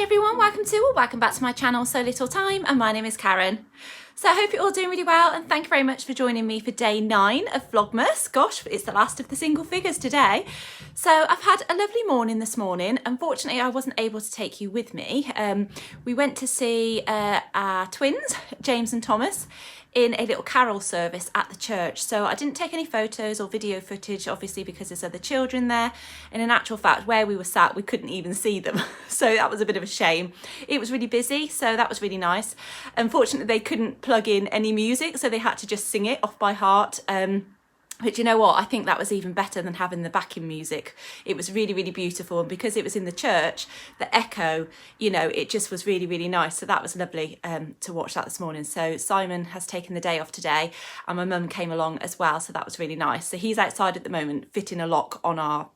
everyone, welcome back to my channel So Little Time, and my name is Karen. So I hope you're all doing really well, and thank you very much for joining me for day 9 of Vlogmas. Gosh, it's the last of the single figures today. So I've had a lovely morning this morning. Unfortunately, I wasn't able to take you with me. We went to see our twins, James and Thomas, in a little carol service at the church. So I didn't take any photos or video footage, obviously, because there's other children there. And in actual fact, where we were sat, we couldn't even see them. So that was a bit of a shame. It was really busy, so that was really nice. Unfortunately, they couldn't plug in any music, so they had to just sing it off by heart. But you know what? I think that was even better than having the backing music. It was really, really beautiful. And because it was in the church, the echo, you know, it just was really, really nice. So that was lovely to watch that this morning. So Simon has taken the day off today, and my mum came along as well. So that was really nice. So he's outside at the moment, fitting a lock on our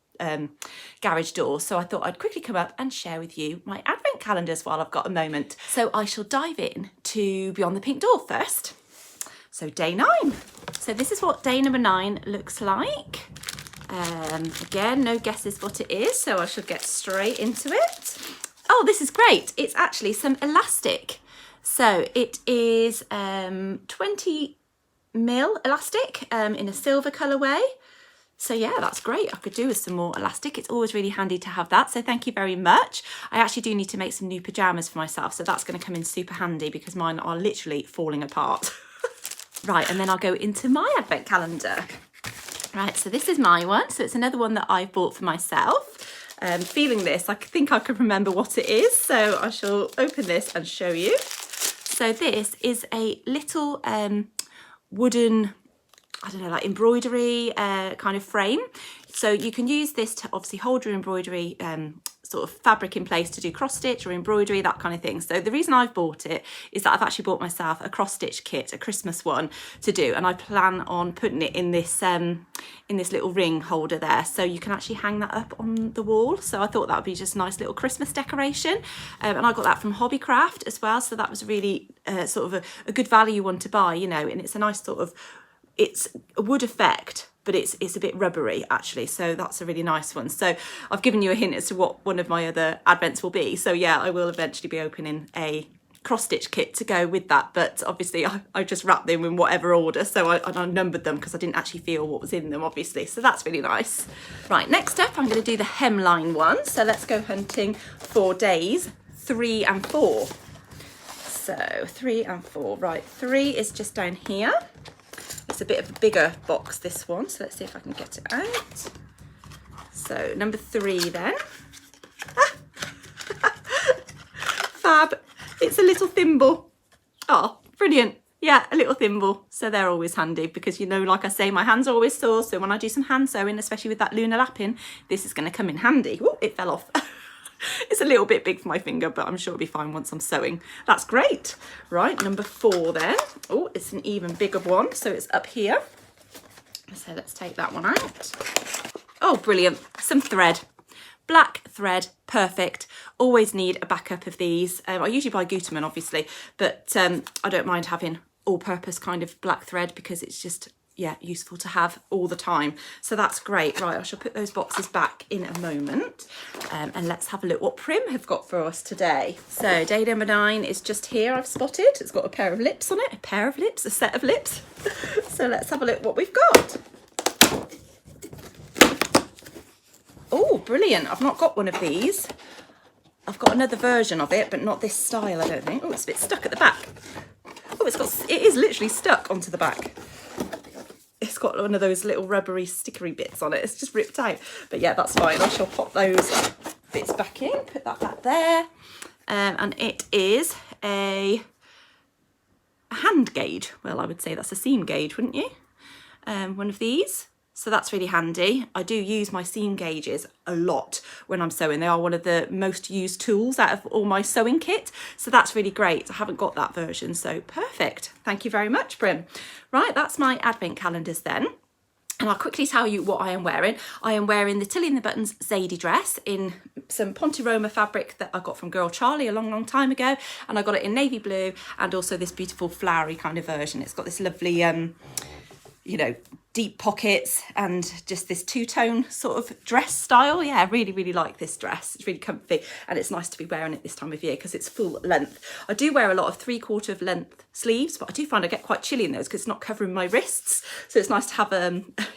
garage door. So I thought I'd quickly come up and share with you my advent calendars while I've got a moment. So I shall dive in to Beyond the Pink Door first. So day 9. So this is what day number 9 looks like. Again, no guesses what it is, so I shall get straight into it. Oh, this is great. It's actually some elastic. So it is 20 mil elastic in a silver colourway. So yeah, that's great. I could do with some more elastic. It's always really handy to have that. So thank you very much. I actually do need to make some new pyjamas for myself. So that's going to come in super handy because mine are literally falling apart. Right, and then I'll go into my advent calendar. Right, so this is my one. So it's another one that I bought for myself. Feeling this, I think I can remember what it is. So I shall open this and show you. So this is a little wooden, I don't know, like embroidery kind of frame. So you can use this to obviously hold your embroidery sort of fabric in place to do cross stitch or embroidery, that kind of thing. So the reason I've bought it is that I've actually bought myself a cross stitch kit, a Christmas one to do, and I plan on putting it in this little ring holder there, so you can actually hang that up on the wall. So I thought that would be just a nice little Christmas decoration, and I got that from Hobbycraft as well. So that was really sort of a good value one to buy, you know, and it's a nice sort of, it's a wood effect, but it's a bit rubbery actually, so that's a really nice one. So I've given you a hint as to what one of my other advents will be. So yeah, I will eventually be opening a cross-stitch kit to go with that, but obviously I just wrapped them in whatever order, so I numbered them because I didn't actually feel what was in them, obviously. So that's really nice. Right, next up I'm going to do the hemline one. So let's go hunting for days 3 and 4. So 3 and 4. Right, 3 is just down here. It's a bit of a bigger box, this one, so let's see if I can get it out. So number 3 then. Fab. It's a little thimble. Oh, brilliant. Yeah, a little thimble. So they're always handy because, you know, like I say, my hands are always sore. So when I do some hand sewing, especially with that lunar lapping, this is going to come in handy. Oh, it fell off. It's a little bit big for my finger, but I'm sure it'll be fine once I'm sewing. That's great. Right, number 4 then. Oh, it's an even bigger one. So it's up here. So let's take that one out. Oh, brilliant. Some thread. Black thread, perfect. Always need a backup of these. I usually buy Gutermann, obviously, but I don't mind having all-purpose kind of black thread because it's just, yeah, useful to have all the time. So that's great. Right, I shall put those boxes back in a moment, and let's have a look what Prym have got for us today. So day number 9 is just here, I've spotted. It's got a pair of lips on it, a pair of lips, a set of lips. So let's have a look what we've got. Oh, brilliant. I've not got one of these. I've got another version of it, but not this style, I don't think. Oh, it's a bit stuck at the back. Oh, it is literally stuck onto the back. It's got one of those little rubbery stickery bits on it. It's just ripped out. But yeah, that's fine. I shall pop those bits back in, put that back there. And it is a hand gauge. Well, I would say that's a seam gauge, wouldn't you? One of these. So that's really handy. I do use my seam gauges a lot when I'm sewing. They are one of the most used tools out of all my sewing kit. So that's really great. I haven't got that version, so perfect. Thank you very much, Prym. Right, that's my advent calendars then. And I'll quickly tell you what I am wearing. I am wearing the Tilly and the Buttons Zadie dress in some Ponte Roma fabric that I got from Girl Charlie a long, long time ago. And I got it in navy blue and also this beautiful flowery kind of version. It's got this lovely, you know, deep pockets and just this two-tone sort of dress style. Yeah, I really, really like this dress. It's really comfy and it's nice to be wearing it this time of year because it's full length. I do wear a lot of 3/4 of length sleeves, but I do find I get quite chilly in those because it's not covering my wrists. So it's nice to have,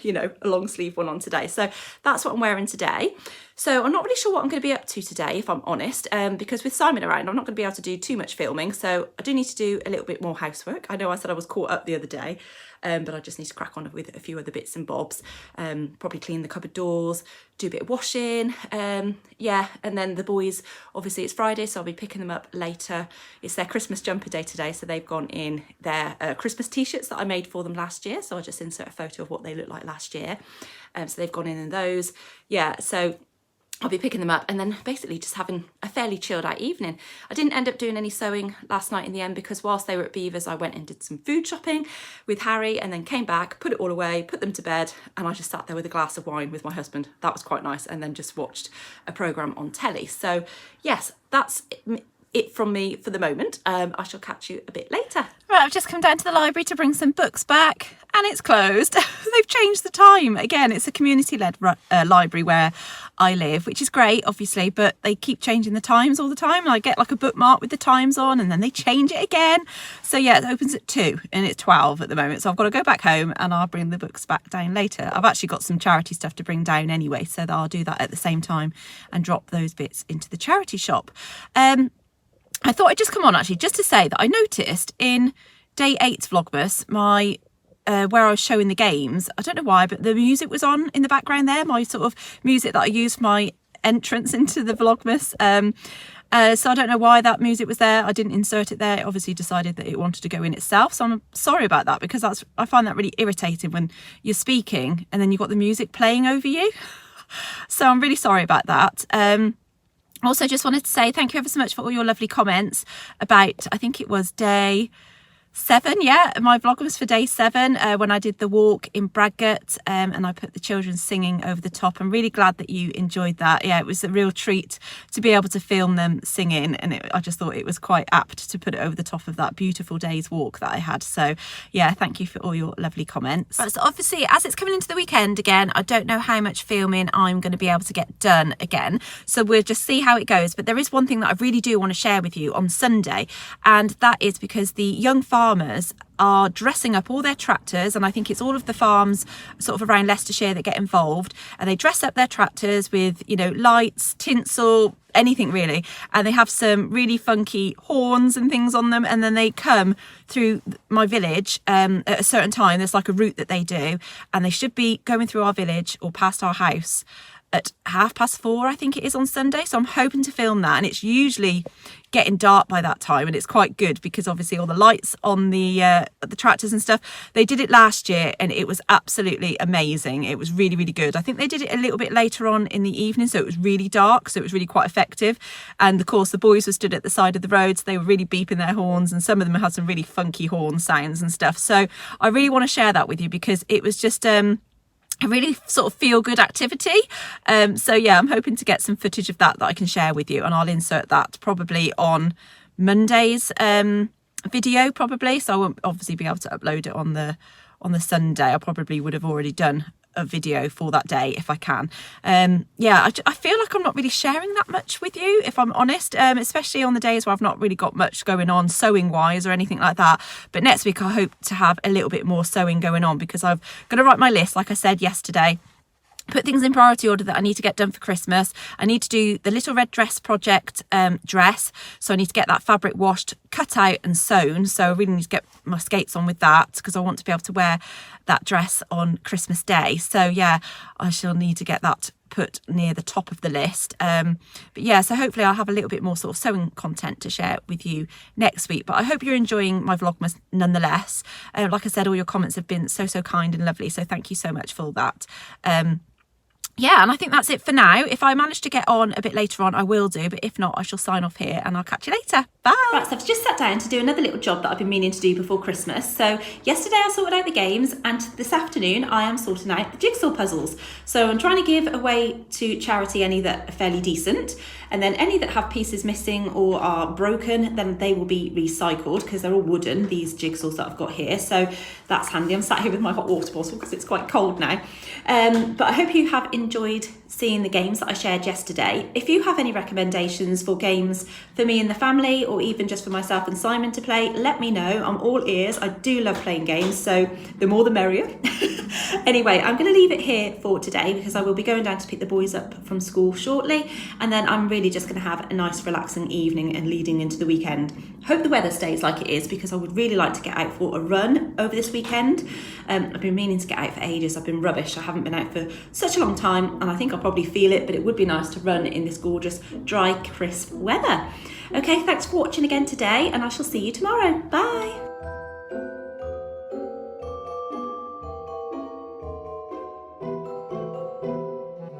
you know, a long sleeve one on today. So that's what I'm wearing today. So I'm not really sure what I'm going to be up to today, if I'm honest, because with Simon around, I'm not going to be able to do too much filming. So I do need to do a little bit more housework. I know I said I was caught up the other day, but I just need to crack on with a few other bits and bobs. Probably clean the cupboard doors, do a bit of washing. Yeah, and then the boys, obviously it's Friday, so I'll be picking them up later. It's their Christmas jumper day today, so they've gone in their Christmas t-shirts that I made for them last year. So I'll just insert a photo of what they looked like last year. So they've gone in those. Yeah, so I'll be picking them up and then basically just having a fairly chilled out evening. I didn't end up doing any sewing last night in the end because whilst they were at Beavers, I went and did some food shopping with Harry and then came back, put it all away, put them to bed, and I just sat there with a glass of wine with my husband. That was quite nice, and then just watched a programme on telly. So yes, that's it from me for the moment. I shall catch you a bit later. Right, I've just come down to the library to bring some books back and it's closed. They've changed the time. Again, it's a community-led library where I live, which is great, obviously, but they keep changing the times all the time. I get like a bookmark with the times on and then they change it again. So yeah, it opens at 2 and it's 12 at the moment. So I've got to go back home and I'll bring the books back down later. I've actually got some charity stuff to bring down anyway, so that I'll do that at the same time and drop those bits into the charity shop. I thought I'd just come on actually just to say that I noticed in day 8's Vlogmas, my where I was showing the games, I don't know why, but the music was on in the background there, my sort of music that I use for my entrance into the Vlogmas. So I don't know why that music was there. I didn't insert it there. It obviously decided that it wanted to go in itself. So I'm sorry about that because I find that really irritating when you're speaking and then you've got the music playing over you. So I'm really sorry about that. Also, just wanted to say thank you ever so much for all your lovely comments about, I think it was day 7, yeah, my vlog was for day 7 when I did the walk in Bradgate and I put the children singing over the top. I'm really glad that you enjoyed that. Yeah, it was a real treat to be able to film them singing, and I just thought it was quite apt to put it over the top of that beautiful day's walk that I had. So yeah, thank you for all your lovely comments. But so obviously, as it's coming into the weekend again, I don't know how much filming I'm going to be able to get done again, so we'll just see how it goes. But there is one thing that I really do want to share with you on Sunday, and that is because the young farmers are dressing up all their tractors, and I think it's all of the farms sort of around Leicestershire that get involved, and they dress up their tractors with, you know, lights, tinsel, anything really, and they have some really funky horns and things on them, and then they come through my village at a certain time. There's like a route that they do, and they should be going through our village or past our house at 4:30, I think it is, on Sunday. So I'm hoping to film that, and it's usually getting dark by that time, and it's quite good because obviously all the lights on the tractors and stuff. They did it last year and it was absolutely amazing. It was really, really good. I think they did it a little bit later on in the evening, so it was really dark, so it was really quite effective. And of course the boys were stood at the side of the road, so they were really beeping their horns, and some of them had some really funky horn sounds and stuff. So I really want to share that with you because it was just a really sort of feel good activity. So yeah, I'm hoping to get some footage of that I can share with you, and I'll insert that probably on Monday's video probably. So I won't obviously be able to upload it on the Sunday. I probably would have already done a video for that day if I can. Yeah, I feel like I'm not really sharing that much with you, if I'm honest, especially on the days where I've not really got much going on sewing wise or anything like that. But next week I hope to have a little bit more sewing going on because I've got to write my list, like I said yesterday, put things in priority order that I need to get done for Christmas. I need to do the Little Red Dress project dress, so I need to get that fabric washed, cut out and sewn. So I really need to get my skates on with that because I want to be able to wear that dress on Christmas Day. So yeah, I shall need to get that put near the top of the list. But yeah, so hopefully I'll have a little bit more sort of sewing content to share with you next week. But I hope you're enjoying my Vlogmas nonetheless. Like I said, all your comments have been so kind and lovely, so thank you so much for all that. yeah, and I think that's it for now. If I manage to get on a bit later on, I will do, but if not, I shall sign off here and I'll catch you later. Bye. Right, so I've just sat down to do another little job that I've been meaning to do before Christmas. So yesterday I sorted out the games, and this afternoon I am sorting out the jigsaw puzzles. So I'm trying to give away to charity any that are fairly decent, and then any that have pieces missing or are broken, then they will be recycled because they're all wooden, these jigsaws that I've got here. So that's handy. I'm sat here with my hot water bottle because it's quite cold now. But I hope you have enjoyed seeing the games that I shared yesterday. If you have any recommendations for games for me and the family, or even just for myself and Simon to play, let me know. I'm all ears. I do love playing games, so the more the merrier. Anyway, I'm going to leave it here for today because I will be going down to pick the boys up from school shortly, and then I'm really just going to have a nice relaxing evening and leading into the weekend. Hope the weather stays like it is, because I would really like to get out for a run over this weekend. I've been meaning to get out for ages. I've been rubbish. I haven't been out for such a long time, and I think I'll probably feel it, but it would be nice to run in this gorgeous, dry, crisp weather. Okay, thanks for watching again today, and I shall see you tomorrow. Bye.